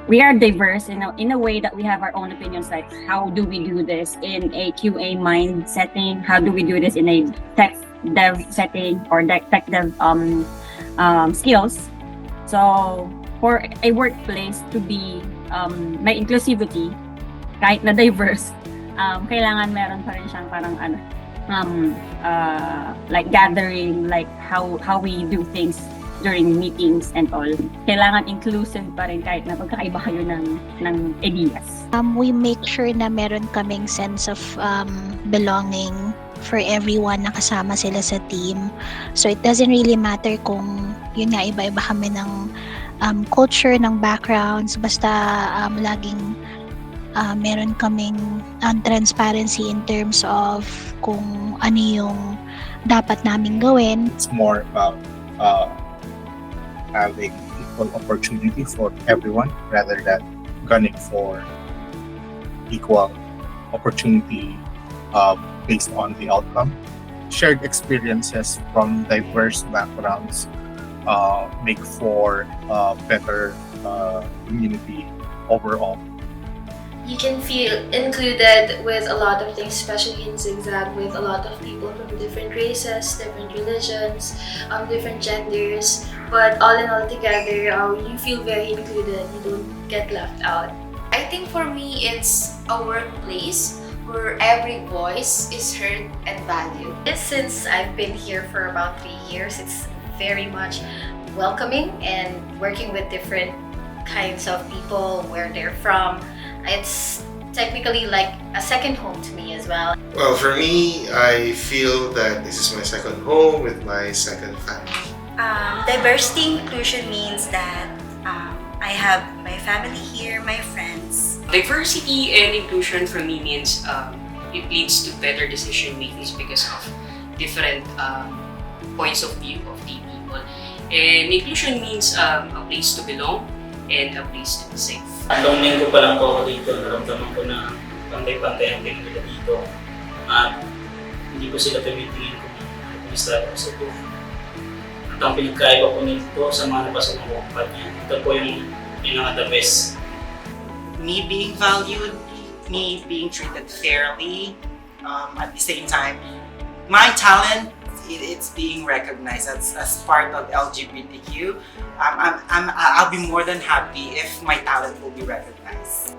we are diverse in a way that we have our own opinions, like how do we do this in a QA mind setting, how do we do this in a tech dev setting or tech dev skills. So for a workplace to be may inclusivity, kahit na diverse, kailangan meron pa rin siyang parang like gathering, like how we do things during meetings and all. Kailangan inclusive pa rin kahit na pagkakaiba kayo ng ideas. We make sure na meron kaming sense of belonging for everyone na kasama sila sa team. So it doesn't really matter kung yun nga iba-iba kami ng culture, ng backgrounds, basta laging meron kaming transparency in terms of kung ano yung dapat naming gawin. It's more about having equal opportunity for everyone rather than gunning for equal opportunity based on the outcome. Shared experiences from diverse backgrounds make for better community overall. You can feel included with a lot of things, especially in Zigzag, with a lot of people from different races, different religions, different genders. But all in all together, you feel very included. You don't get left out. I think for me, it's a workplace where every voice is heard and valued. Since I've been here for about 3 years, it's very much welcoming and working with different kinds of people, where they're from. It's technically like a second home to me as well. Well, for me, I feel that this is my second home with my second family. Diversity inclusion means that I have my family here, my friends. Diversity and inclusion for me means it leads to better decision makings because of different points of view of the people. And inclusion means a place to belong and a place to be safe. Anong linggo pa lang po ako dito, naramdaman ko na pantay-pantay ang tingin nila dito. At hindi ko sila tumitingin kung isa ako sa ito. At ang pinagkaiba ko nito sa mga napasok ng kumpanya, ito po yung pinaka-the best. Me being valued, me being treated fairly, at the same time, my talent, it's being recognized as part of LGBTQ. I'll be more than happy if my talent will be recognized.